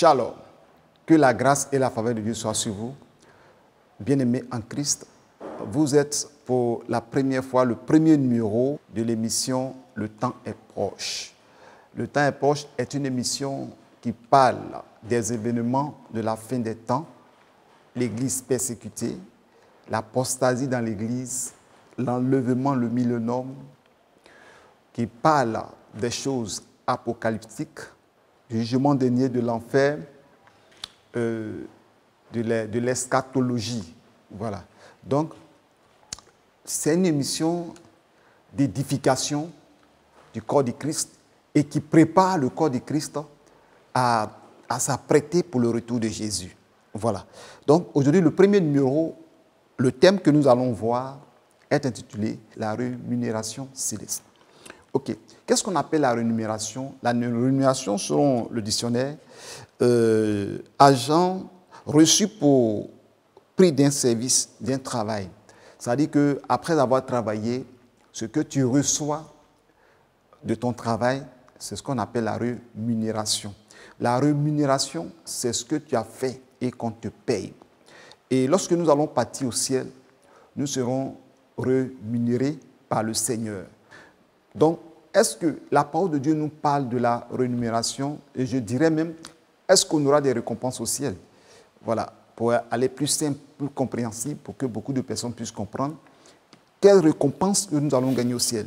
Shalom. Que la grâce et la faveur de Dieu soient sur vous. Bien-aimés en Christ, vous êtes pour la première fois le premier numéro de l'émission Le temps est proche. Le temps est proche est une émission qui parle des événements de la fin des temps, l'Église persécutée, l'apostasie dans l'Église, l'enlèvement, le millénium, qui parle des choses apocalyptiques, du jugement dernier, de l'enfer, de l'eschatologie. Voilà. Donc, c'est une émission d'édification du corps de Christ et qui prépare le corps de Christ à s'apprêter pour le retour de Jésus. Voilà. Donc, aujourd'hui, le premier numéro, le thème que nous allons voir est intitulé « La rémunération céleste ». Ok. Qu'est-ce qu'on appelle la rémunération? La rémunération, selon le dictionnaire, agent reçu pour prix d'un service, d'un travail. C'est-à-dire qu'après avoir travaillé, ce que tu reçois de ton travail, c'est ce qu'on appelle la rémunération. La rémunération, c'est ce que tu as fait et qu'on te paye. Et lorsque nous allons partir au ciel, nous serons rémunérés par le Seigneur. Donc, est-ce que la parole de Dieu nous parle de la rémunération? Et je dirais même, est-ce qu'on aura des récompenses au ciel? Voilà, pour aller plus simple, plus compréhensible, pour que beaucoup de personnes puissent comprendre quelles récompenses nous allons gagner au ciel.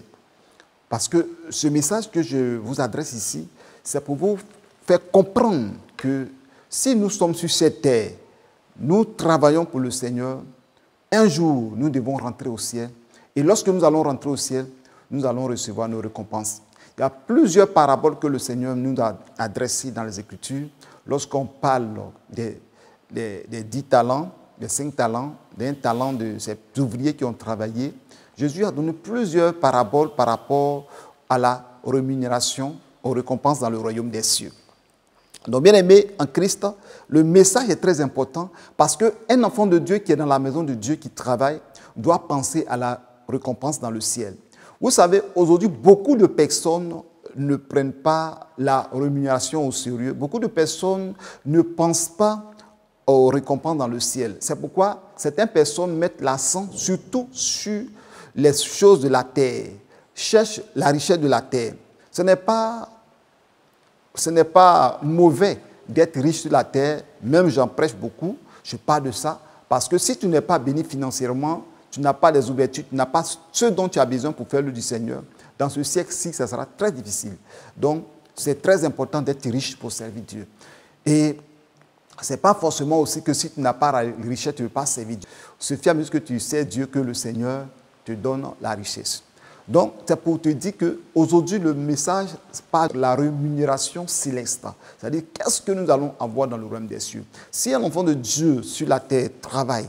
Parce que ce message que je vous adresse ici, c'est pour vous faire comprendre que si nous sommes sur cette terre, nous travaillons pour le Seigneur, un jour, nous devons rentrer au ciel. Et lorsque nous allons rentrer au ciel, nous allons recevoir nos récompenses. Il y a plusieurs paraboles que le Seigneur nous a adressées dans les Écritures. Lorsqu'on parle des 10 talents, des 5 talents, d'un talent de ces ouvriers qui ont travaillé, Jésus a donné plusieurs paraboles par rapport à la rémunération, aux récompenses dans le royaume des cieux. Donc, bien aimé en Christ, le message est très important parce qu'un enfant de Dieu qui est dans la maison de Dieu, qui travaille, doit penser à la récompense dans le ciel. Vous savez, aujourd'hui, beaucoup de personnes ne prennent pas la rémunération au sérieux. Beaucoup de personnes ne pensent pas aux récompenses dans le ciel. C'est pourquoi certaines personnes mettent l'accent surtout sur les choses de la terre, cherchent la richesse de la terre. Ce n'est pas mauvais d'être riche sur la terre, même j'en prêche beaucoup, je parle de ça, parce que si tu n'es pas béni financièrement, tu n'as pas les ouvertures, tu n'as pas ce dont tu as besoin pour faire le du Seigneur, dans ce siècle-ci, ça sera très difficile. Donc, c'est très important d'être riche pour servir Dieu. Et ce n'est pas forcément aussi que si tu n'as pas la richesse, tu ne veux pas servir Dieu. Il suffit à mesure que tu sais Dieu que le Seigneur te donne la richesse. Donc, c'est pour te dire qu'aujourd'hui, le message parle de la rémunération céleste. C'est-à-dire, qu'est-ce que nous allons avoir dans le royaume des cieux? Si un enfant de Dieu sur la terre travaille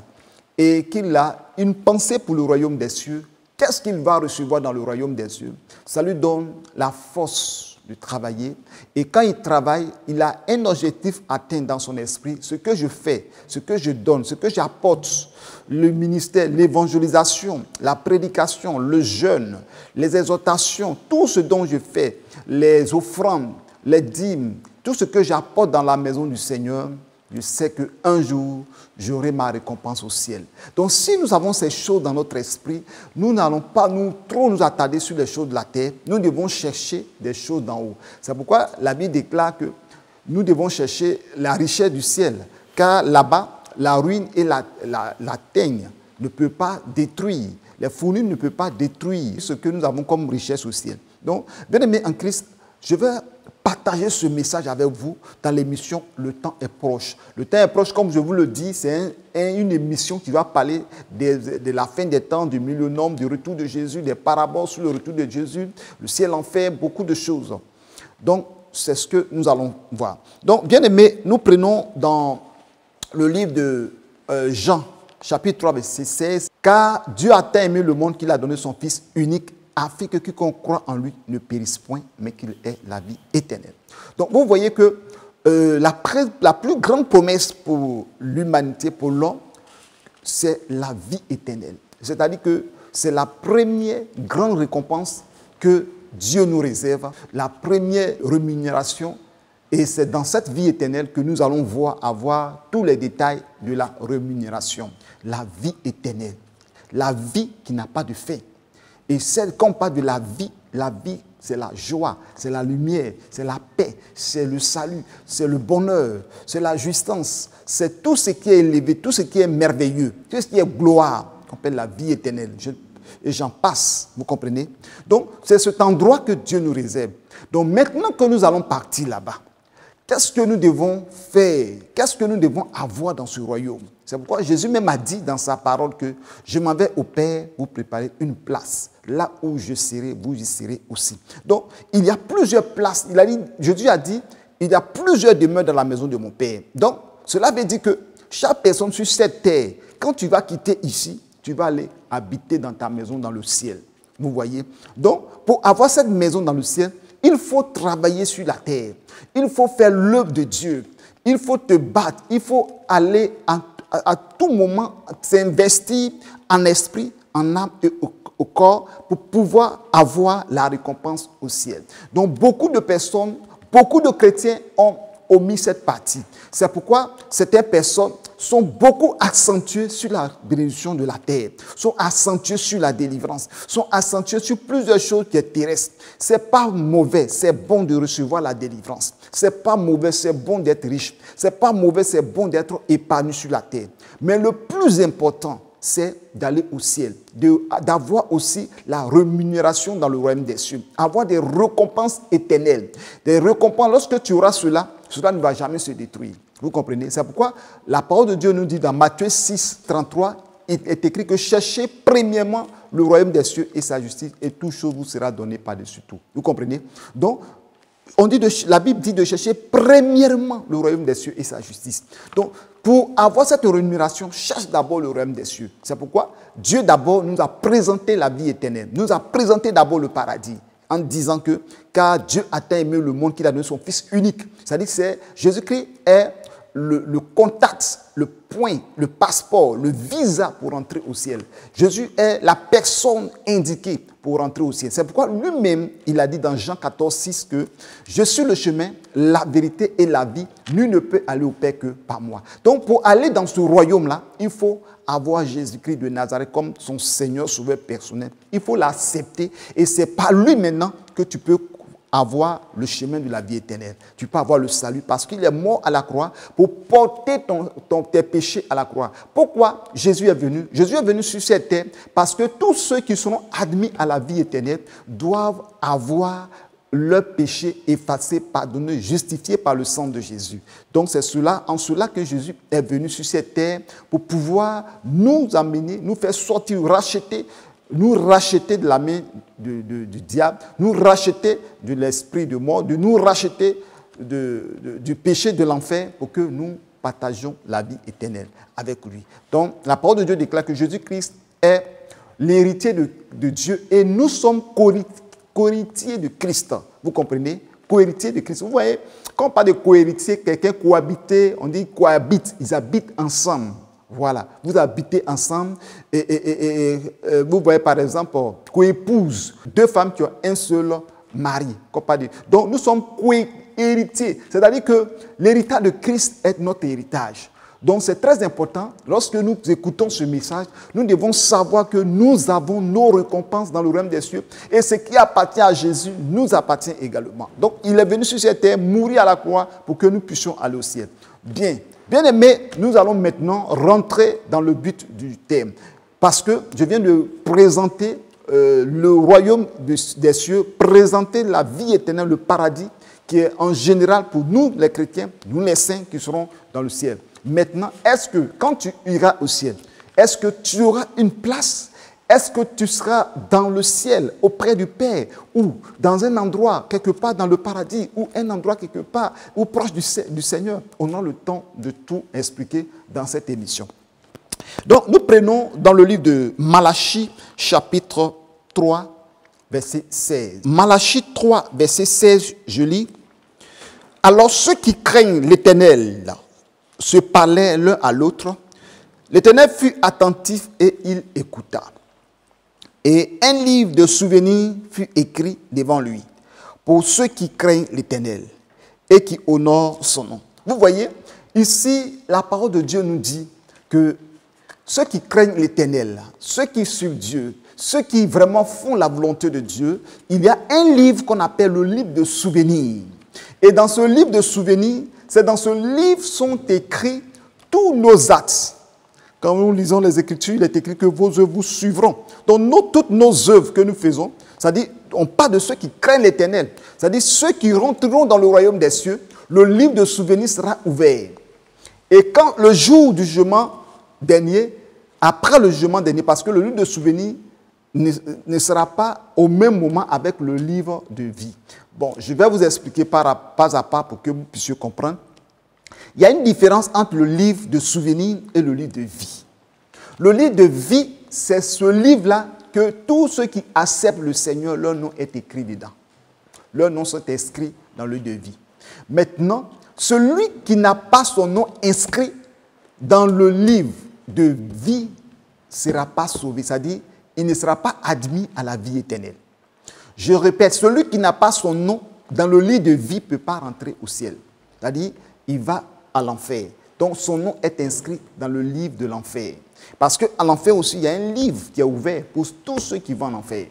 et qu'il a une pensée pour le royaume des cieux, qu'est-ce qu'il va recevoir dans le royaume des cieux? Ça lui donne la force de travailler. Et quand il travaille, il a un objectif atteint dans son esprit. Ce que je fais, ce que je donne, ce que j'apporte, le ministère, l'évangélisation, la prédication, le jeûne, les exhortations, tout ce dont je fais, les offrandes, les dîmes, tout ce que j'apporte dans la maison du Seigneur, je sais qu'un jour, j'aurai ma récompense au ciel. Donc, si nous avons ces choses dans notre esprit, nous n'allons pas trop nous attarder sur les choses de la terre. Nous devons chercher des choses d'en haut. C'est pourquoi la Bible déclare que nous devons chercher la richesse du ciel. Car là-bas, la ruine et la teigne ne peuvent pas détruire. Les fournures ne peuvent pas détruire ce que nous avons comme richesse au ciel. Donc, bien aimé en Christ, je vais partager ce message avec vous dans l'émission « Le temps est proche ». Le temps est proche, comme je vous le dis, c'est une émission qui va parler de la fin des temps, du millénium, du retour de Jésus, des paraboles sur le retour de Jésus, le ciel, l'enfer, beaucoup de choses. Donc, c'est ce que nous allons voir. Donc, bien aimé, nous prenons dans le livre de Jean, chapitre 3, verset 16, « Car Dieu a tant aimé le monde qu'il a donné son Fils unique, afin que quiconque croit en lui ne périsse point, mais qu'il ait la vie éternelle. » Donc, vous voyez que la plus grande promesse pour l'humanité, pour l'homme, c'est la vie éternelle. C'est-à-dire que c'est la première grande récompense que Dieu nous réserve, la première rémunération Et c'est dans cette vie éternelle que nous allons avoir tous les détails de la rémunération. La vie éternelle. La vie qui n'a pas de fin. Et quand on parle de la vie, c'est la joie, c'est la lumière, c'est la paix, c'est le salut, c'est le bonheur, c'est la jouissance, c'est tout ce qui est élevé, tout ce qui est merveilleux, tout ce qui est gloire, qu'on appelle la vie éternelle. Et j'en passe, vous comprenez? Donc, c'est cet endroit que Dieu nous réserve. Donc, maintenant que nous allons partir là-bas, qu'est-ce que nous devons faire? Qu'est-ce que nous devons avoir dans ce royaume? C'est pourquoi Jésus même a dit dans sa parole que je m'en vais au Père vous préparer une place. Là où je serai, vous y serez aussi. Donc, il y a plusieurs places. Jésus a dit, il y a plusieurs demeures dans la maison de mon Père. Donc, cela veut dire que chaque personne sur cette terre, quand tu vas quitter ici, tu vas aller habiter dans ta maison dans le ciel. Vous voyez? Donc, pour avoir cette maison dans le ciel, il faut travailler sur la terre. Il faut faire l'œuvre de Dieu. Il faut te battre. Il faut aller à tout moment s'investir en esprit, en âme et au corps pour pouvoir avoir la récompense au ciel. Donc, beaucoup de personnes, beaucoup de chrétiens ont omis cette partie. C'est pourquoi certaines personnes sont beaucoup accentuées sur la bénédiction de la terre, sont accentuées sur la délivrance, sont accentuées sur plusieurs choses qui sont terrestres. Ce n'est pas mauvais, c'est bon de recevoir la délivrance. Ce n'est pas mauvais, c'est bon d'être riche. Ce n'est pas mauvais, c'est bon d'être épanoui sur la terre. Mais le plus important, c'est d'aller au ciel, d'avoir aussi la rémunération dans le royaume des cieux, avoir des récompenses éternelles. Des récompenses, lorsque tu auras cela, cela ne va jamais se détruire. Vous comprenez? C'est pourquoi la parole de Dieu nous dit dans Matthieu 6, 33, il est écrit que cherchez premièrement le royaume des cieux et sa justice et toute chose vous sera donnée par-dessus tout. Vous comprenez? Donc, la Bible dit de chercher premièrement le royaume des cieux et sa justice. Donc, pour avoir cette rémunération, cherche d'abord le royaume des cieux. C'est pourquoi Dieu d'abord nous a présenté la vie éternelle, nous a présenté d'abord le paradis, en disant que, car Dieu a tant aimé le monde qu'il a donné son Fils unique. C'est-à-dire que Jésus-Christ est le contact, le point, le passeport, le visa pour entrer au ciel. Jésus est la personne indiquée pour entrer au ciel. C'est pourquoi lui-même, il a dit dans Jean 14, 6 que « Je suis le chemin, la vérité et la vie. Nul ne peut aller au Père que par moi. » Donc, pour aller dans ce royaume-là, il faut avoir Jésus-Christ de Nazareth comme son Seigneur sauveur personnel. Il faut l'accepter et c'est par lui maintenant que tu peux avoir le chemin de la vie éternelle. Tu peux avoir le salut parce qu'il est mort à la croix pour porter tes péchés à la croix. Pourquoi Jésus est venu? Jésus est venu sur cette terre parce que tous ceux qui seront admis à la vie éternelle doivent avoir leurs péchés effacés, pardonnés, justifiés par le sang de Jésus. Donc c'est en cela que Jésus est venu sur cette terre pour pouvoir nous amener, nous faire sortir, nous racheter de la main du diable, nous racheter de l'esprit de mort, de nous racheter du péché de l'enfer pour que nous partagions la vie éternelle avec lui. Donc la parole de Dieu déclare que Jésus-Christ est l'héritier de Dieu et nous sommes co-héritiers de Christ. Vous comprenez? Co-héritier de Christ. Vous voyez, quand on parle de co-héritier, quelqu'un cohabiter, on dit cohabite, ils habitent ensemble. Voilà, vous habitez ensemble et vous voyez par exemple co-épouse, deux femmes qui ont un seul mari. Donc nous sommes co-héritiers, c'est-à-dire que l'héritage de Christ est notre héritage. Donc c'est très important, lorsque nous écoutons ce message, nous devons savoir que nous avons nos récompenses dans le royaume des cieux et ce qui appartient à Jésus nous appartient également. Donc il est venu sur cette terre, mourir à la croix pour que nous puissions aller au ciel. Bien-aimés, nous allons maintenant rentrer dans le but du thème. Parce que je viens de présenter le royaume des cieux, présenter la vie éternelle, le paradis, qui est en général pour nous les chrétiens, nous les saints qui serons dans le ciel. Maintenant, est-ce que quand tu iras au ciel, est-ce que tu auras une place? Est-ce que tu seras dans le ciel, auprès du Père, ou dans un endroit, quelque part dans le paradis, ou un endroit quelque part, ou proche du Seigneur? On a le temps de tout expliquer dans cette émission. Donc, nous prenons dans le livre de Malachie, chapitre 3, verset 16. Malachie 3, verset 16, je lis. « Alors ceux qui craignent l'Éternel se parlaient l'un à l'autre. L'Éternel fut attentif et il écouta. Et un livre de souvenirs fut écrit devant lui pour ceux qui craignent l'Éternel. et qui honore son nom. Vous voyez, ici, la parole de Dieu nous dit que ceux qui craignent l'Éternel, ceux qui suivent Dieu, ceux qui vraiment font la volonté de Dieu, il y a un livre qu'on appelle le livre de souvenirs. Et dans ce livre de souvenirs, c'est dans ce livre sont écrits tous nos actes. Quand nous lisons les Écritures, il est écrit que vos œuvres vous suivront. Donc toutes nos œuvres que nous faisons, c'est-à-dire, on parle de ceux qui craignent l'Éternel. C'est-à-dire, ceux qui rentreront dans le royaume des cieux, le livre de souvenirs sera ouvert. Et quand le jour du jugement dernier, après le jugement dernier, parce que le livre de souvenirs ne sera pas au même moment avec le livre de vie. Bon, je vais vous expliquer pas à pas pour que vous puissiez comprendre. Il y a une différence entre le livre de souvenirs et le livre de vie. Le livre de vie, c'est ce livre-là que tous ceux qui acceptent le Seigneur, leur nom est écrit dedans. Leurs noms sont inscrits dans le livre de vie. Maintenant, celui qui n'a pas son nom inscrit dans le livre de vie ne sera pas sauvé. C'est-à-dire, il ne sera pas admis à la vie éternelle. Je répète, celui qui n'a pas son nom dans le livre de vie ne peut pas rentrer au ciel. C'est-à-dire, il va à l'enfer. Donc, son nom est inscrit dans le livre de l'enfer. Parce qu'à l'enfer aussi, il y a un livre qui est ouvert pour tous ceux qui vont en enfer.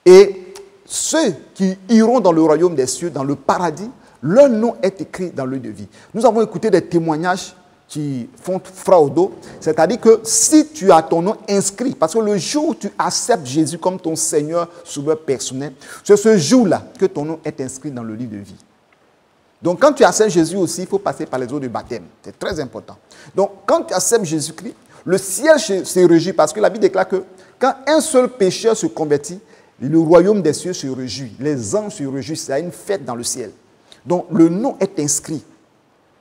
Et ceux qui iront dans le royaume des cieux, dans le paradis, leur nom est écrit dans le livre de vie. Nous avons écouté des témoignages qui font fraude, c'est-à-dire que si tu as ton nom inscrit, parce que le jour où tu acceptes Jésus comme ton Seigneur sauveur personnel, c'est ce jour-là que ton nom est inscrit dans le livre de vie. Donc quand tu acceptes Jésus aussi, il faut passer par les eaux de baptême. C'est très important. Donc quand tu acceptes Jésus-Christ, le ciel se réjouit parce que la Bible déclare que quand un seul pécheur se convertit, le royaume des cieux se réjouit. Les anges se réjouissent. Il y a une fête dans le ciel. Donc le nom est inscrit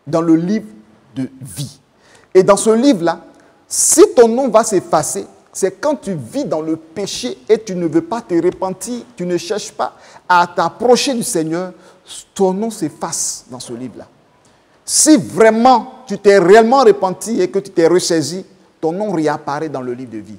dans le livre de vie. Et dans ce livre-là, si ton nom va s'effacer, c'est quand tu vis dans le péché et tu ne veux pas te repentir, tu ne cherches pas à t'approcher du Seigneur, ton nom s'efface dans ce livre-là. Si vraiment tu t'es réellement repenti et que tu t'es ressaisi, ton nom réapparaît dans le livre de vie.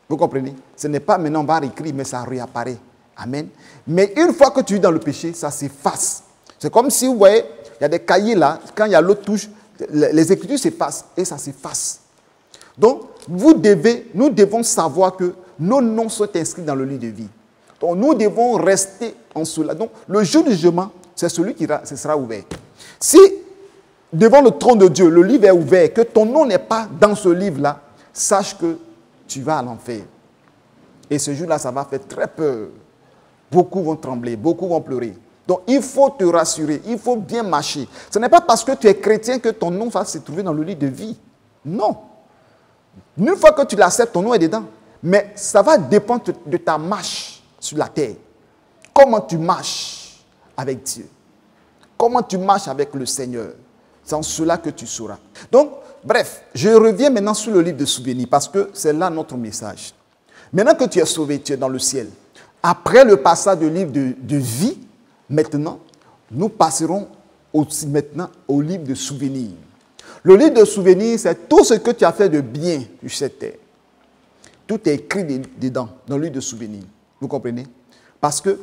Vous comprenez? Ce n'est pas maintenant on va réécrire, mais ça réapparaît. Amen. Mais une fois que tu es dans le péché, ça s'efface. C'est comme si, vous voyez, il y a des cahiers là, quand il y a l'autre touche, les écritures s'effacent et ça s'efface. Donc, nous devons savoir que nos noms sont inscrits dans le livre de vie. Donc, nous devons rester en cela. Donc, le jour du jugement, c'est celui qui sera ouvert. Si, devant le trône de Dieu, le livre est ouvert, que ton nom n'est pas dans ce livre-là, sache que tu vas à l'enfer. Et ce jour-là, ça va faire très peur. Beaucoup vont trembler, beaucoup vont pleurer. Donc, il faut te rassurer, il faut bien marcher. Ce n'est pas parce que tu es chrétien que ton nom va se trouver dans le livre de vie. Non. Une fois que tu l'acceptes, ton nom est dedans. Mais ça va dépendre de ta marche sur la terre. Comment tu marches avec Dieu. Comment tu marches avec le Seigneur. C'est en cela que tu sauras. Donc, bref, je reviens maintenant sur le livre de souvenirs parce que c'est là notre message. Maintenant que tu es sauvé, tu es dans le ciel. Après le passage du livre de vie, maintenant, nous passerons aussi maintenant au livre de souvenirs. Le livre de souvenirs, c'est tout ce que tu as fait de bien sur cette terre. Tout est écrit dedans, dans le livre de souvenirs. Vous comprenez? Parce que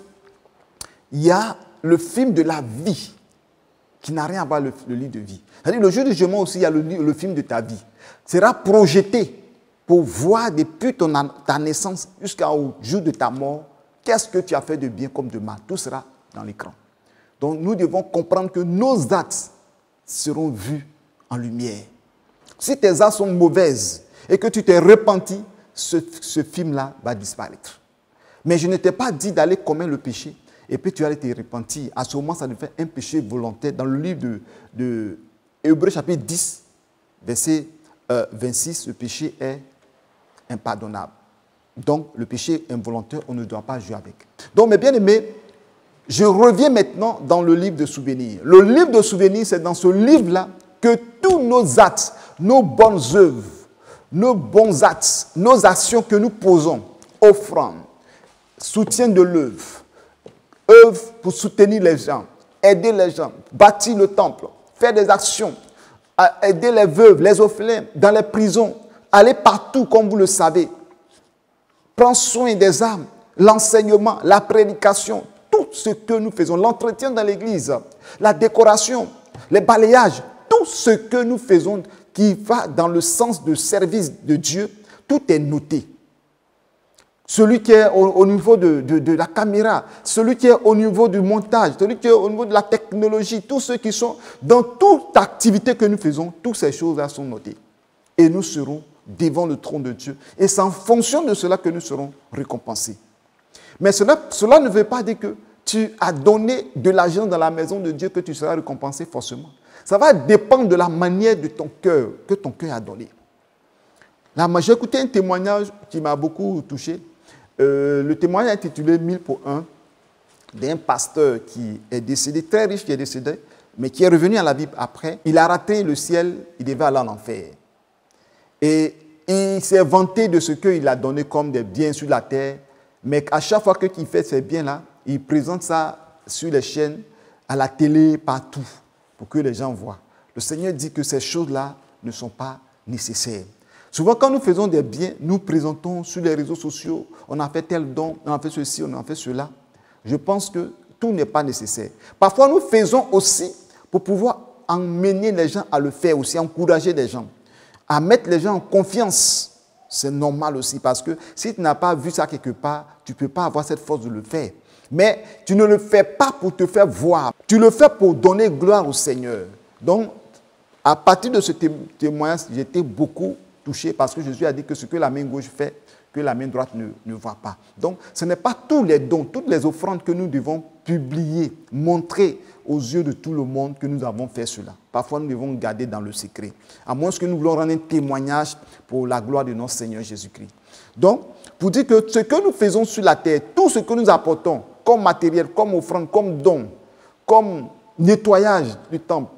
il y a le film de la vie qui n'a rien à voir avec le livre de vie. C'est-à-dire, le jour du jugement aussi, il y a le film de ta vie. Sera projeté pour voir depuis ta naissance jusqu'au jour de ta mort, qu'est-ce que tu as fait de bien comme de mal. Tout sera dans l'écran. Donc, nous devons comprendre que nos actes seront vus en lumière. Si tes actes sont mauvaises et que tu t'es repenti, ce film-là va disparaître. Mais je ne t'ai pas dit d'aller commettre le péché et puis tu allais te repentir. À ce moment, ça devient un péché volontaire. Dans le livre de Hébreux chapitre 10, verset 26, le péché est impardonnable. Donc, le péché involontaire, on ne doit pas jouer avec. Donc, mes bien-aimés, je reviens maintenant dans le livre de souvenirs. Le livre de souvenirs, c'est dans ce livre-là que tous nos actes, nos bonnes œuvres, nos bons actes, nos actions que nous posons, offrandes, soutien de l'œuvre, œuvre pour soutenir les gens, aider les gens, bâtir le temple, faire des actions, aider les veuves, les orphelins, dans les prisons, aller partout comme vous le savez, prendre soin des âmes, l'enseignement, la prédication, tout ce que nous faisons, l'entretien dans l'église, la décoration, les balayages, tout ce que nous faisons qui va dans le sens de service de Dieu, tout est noté. Celui qui est au niveau de la caméra, celui qui est au niveau du montage, celui qui est au niveau de la technologie, tous ceux qui sont dans toute activité que nous faisons, toutes ces choses-là sont notées. Et nous serons devant le trône de Dieu. Et c'est en fonction de cela que nous serons récompensés. Mais cela ne veut pas dire que tu as donné de l'argent dans la maison de Dieu que tu seras récompensé forcément. Ça va dépendre de la manière de ton cœur, que ton cœur a donné. J'ai écouté un témoignage qui m'a beaucoup touché. Le témoignage est intitulé 1000 pour 1 d'un pasteur qui est décédé, très riche qui est décédé, mais qui est revenu à la Bible après. Il a raté le ciel, il devait aller en enfer. Et il s'est vanté de ce qu'il a donné comme des biens sur la terre, mais à chaque fois qu'il fait ces biens-là, il présente ça sur les chaînes, à la télé, partout, pour que les gens voient. Le Seigneur dit que ces choses-là ne sont pas nécessaires. Souvent, quand nous faisons des biens, nous présentons sur les réseaux sociaux, on a fait tel don, on a fait ceci, on a fait cela. Je pense que tout n'est pas nécessaire. Parfois, nous faisons aussi pour pouvoir emmener les gens à le faire aussi, encourager les gens, à mettre les gens en confiance. C'est normal aussi, parce que si tu n'as pas vu ça quelque part, tu ne peux pas avoir cette force de le faire. Mais tu ne le fais pas pour te faire voir. Tu le fais pour donner gloire au Seigneur. Donc, à partir de ce témoignage, j'étais beaucoup touché parce que Jésus a dit que ce que la main gauche fait, que la main droite ne voit pas. Donc, ce n'est pas tous les dons, toutes les offrandes que nous devons publier, montrer aux yeux de tout le monde que nous avons fait cela. Parfois, nous devons garder dans le secret, à moins que nous voulons rendre un témoignage pour la gloire de notre Seigneur Jésus-Christ. Donc, pour dire que ce que nous faisons sur la terre, tout ce que nous apportons comme matériel, comme offrande, comme don, comme nettoyage du temple,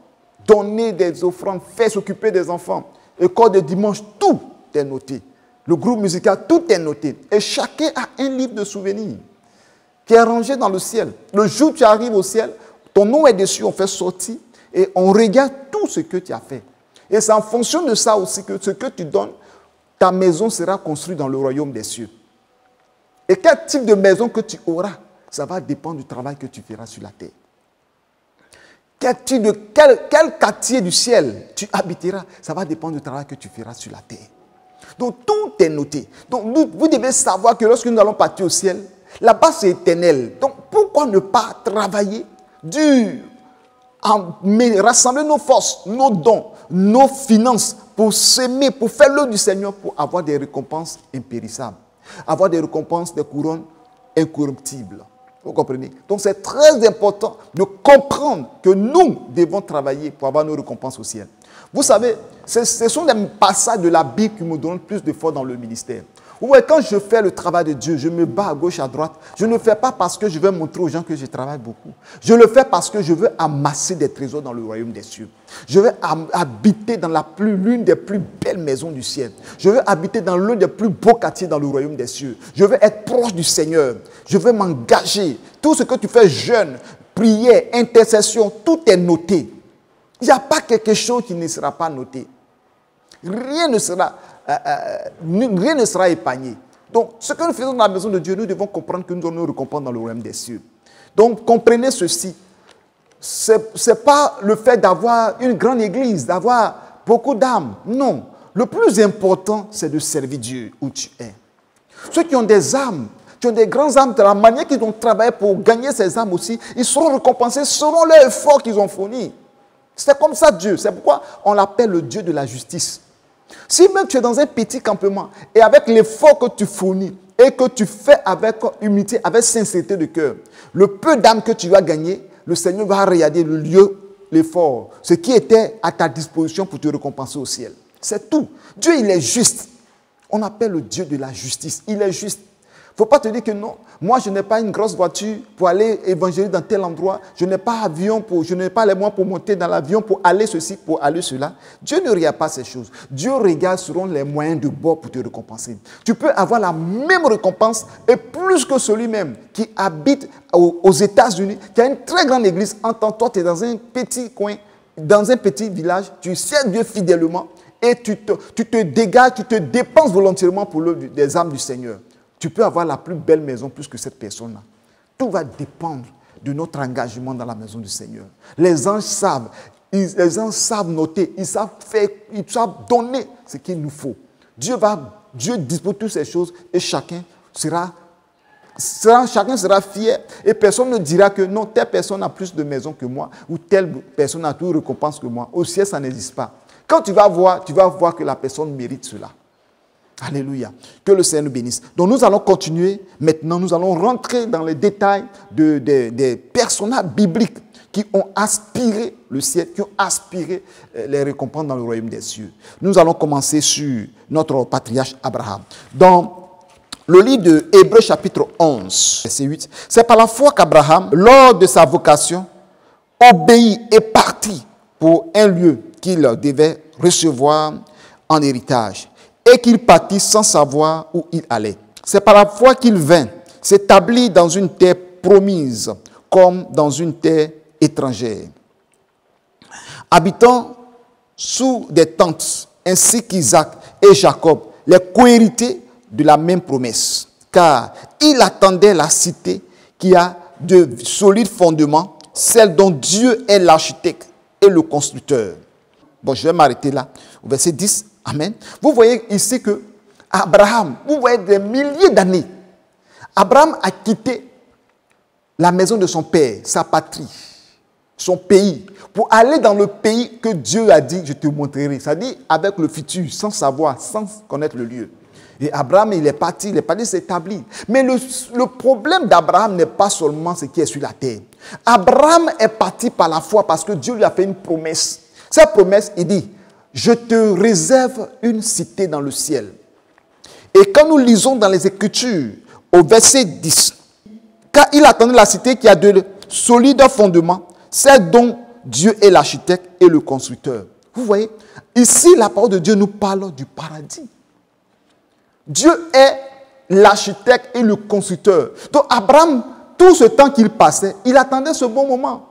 donner des offrandes, faire s'occuper des enfants, école de dimanche, tout est noté. Le groupe musical, tout est noté. Et chacun a un livre de souvenirs qui est rangé dans le ciel. Le jour où tu arrives au ciel, ton nom est dessus, on fait sortir et on regarde tout ce que tu as fait. Et c'est en fonction de ça aussi que ce que tu donnes, ta maison sera construite dans le royaume des cieux. Et quel type de maison que tu auras, ça va dépendre du travail que tu feras sur la terre. Quel quartier du ciel tu habiteras, ça va dépendre du travail que tu feras sur la terre. Donc tout est noté. Donc vous devez savoir que lorsque nous allons partir au ciel, là-bas c'est éternel. Donc pourquoi ne pas travailler dur, rassembler nos forces, nos dons, nos finances pour s'aimer, pour faire l'œuvre du Seigneur, pour avoir des récompenses impérissables, avoir des récompenses, des couronnes incorruptibles. Vous comprenez? Donc c'est très important de comprendre que nous devons travailler pour avoir nos récompenses au ciel. Vous savez, ce sont des passages de la Bible qui me donnent plus de foi dans le ministère. Vous voyez, quand je fais le travail de Dieu, je me bats à gauche, à droite. Je ne le fais pas parce que je veux montrer aux gens que je travaille beaucoup. Je le fais parce que je veux amasser des trésors dans le royaume des cieux. Je veux habiter dans l'une des plus belles maisons du ciel. Je veux habiter dans l'un des plus beaux quartiers dans le royaume des cieux. Je veux être proche du Seigneur. Je veux m'engager. Tout ce que tu fais jeûne, prière, intercession, tout est noté. Il n'y a pas quelque chose qui ne sera pas noté. Rien ne sera épargné. Donc, ce que nous faisons dans la maison de Dieu, nous devons comprendre que nous avons nos récompenses dans le royaume des cieux. Donc, comprenez ceci. Ce n'est pas le fait d'avoir une grande église, d'avoir beaucoup d'âmes. Non. Le plus important, c'est de servir Dieu où tu es. Ceux qui ont des âmes, qui ont des grandes âmes, de la manière qu'ils ont travaillé pour gagner ces âmes aussi, ils seront récompensés selon leur effort qu'ils ont fourni. C'est comme ça Dieu. C'est pourquoi on l'appelle le Dieu de la justice. Si même tu es dans un petit campement et avec l'effort que tu fournis et que tu fais avec humilité, avec sincérité de cœur, le peu d'âmes que tu vas gagner, le Seigneur va regarder le lieu, l'effort, ce qui était à ta disposition pour te récompenser au ciel. C'est tout. Dieu, il est juste. On appelle le Dieu de la justice. Il est juste. Il ne faut pas te dire que non, moi je n'ai pas une grosse voiture pour aller évangéliser dans tel endroit, je n'ai pas avion, je n'ai pas les moyens pour monter dans l'avion, pour aller ceci, pour aller cela. Dieu ne regarde pas ces choses. Dieu regarde selon les moyens de bord pour te récompenser. Tu peux avoir la même récompense et plus que celui-même qui habite aux États-Unis, qui a une très grande église. Entends-toi, tu es dans un petit coin, dans un petit village, tu sers Dieu fidèlement et tu te dégages, tu te dépenses volontairement pour les âmes du Seigneur. Tu peux avoir la plus belle maison plus que cette personne-là. Tout va dépendre de notre engagement dans la maison du Seigneur. Les anges savent. Les anges savent noter. Ils savent faire. Ils savent donner ce qu'il nous faut. Dieu dispose toutes ces choses et chacun sera fier. Et personne ne dira que non, telle personne a plus de maison que moi ou telle personne a plus de récompense que moi. Au ciel, ça n'existe pas. Quand tu vas voir que la personne mérite cela. Alléluia. Que le Seigneur nous bénisse. Donc nous allons continuer. Maintenant, nous allons rentrer dans les détails des personnages bibliques qui ont aspiré le ciel, qui ont aspiré les récompenses dans le royaume des cieux. Nous allons commencer sur notre patriarche Abraham. Dans le livre de Hébreux chapitre 11, verset 8, c'est par la foi qu'Abraham, lors de sa vocation, obéit et partit pour un lieu qu'il devait recevoir en héritage. Et qu'il partit sans savoir où il allait. C'est par la foi qu'il vint s'établir dans une terre promise, comme dans une terre étrangère. Habitant sous des tentes, ainsi qu'Isaac et Jacob, les cohéritiers de la même promesse. Car il attendait la cité qui a de solides fondements, celle dont Dieu est l'architecte et le constructeur. Bon, je vais m'arrêter là, au verset 10. Amen. Vous voyez ici que Abraham, vous voyez des milliers d'années, Abraham a quitté la maison de son père, sa patrie, son pays, pour aller dans le pays que Dieu a dit, je te montrerai. C'est-à-dire avec le futur, sans savoir, sans connaître le lieu. Et Abraham, il est parti s'établir. Mais le problème d'Abraham n'est pas seulement ce qui est sur la terre. Abraham est parti par la foi parce que Dieu lui a fait une promesse. Cette promesse, il dit, je te réserve une cité dans le ciel. Et quand nous lisons dans les Écritures, au verset 10, car il attendait la cité qui a de solides fondements, celle dont Dieu est l'architecte et le constructeur. Vous voyez, ici la parole de Dieu nous parle du paradis. Dieu est l'architecte et le constructeur. Donc Abraham, tout ce temps qu'il passait, il attendait ce bon moment.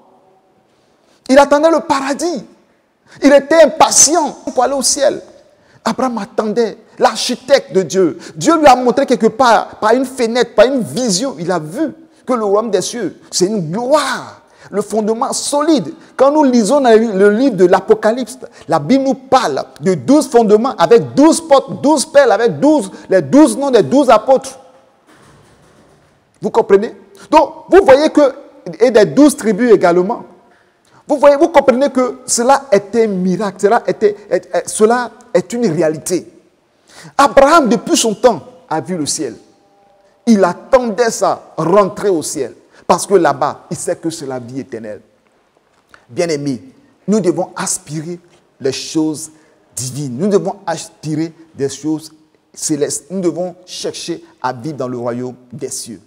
Il attendait le paradis. Il était impatient pour aller au ciel. Abraham attendait l'architecte de Dieu. Dieu lui a montré quelque part, par une fenêtre, par une vision. Il a vu que le royaume des cieux, c'est une gloire, le fondement solide. Quand nous lisons dans le livre de l'Apocalypse, la Bible nous parle de 12 fondements avec 12 portes, 12 perles, avec les 12 noms des 12 apôtres. Vous comprenez? Donc, vous voyez que, et des 12 tribus également. Vous comprenez que cela est un miracle, cela est une réalité. Abraham, depuis son temps, a vu le ciel. Il attendait ça, rentrer au ciel. Parce que là-bas, il sait que c'est la vie éternelle. Bien-aimés, nous devons aspirer les choses divines. Nous devons aspirer des choses célestes. Nous devons chercher à vivre dans le royaume des cieux.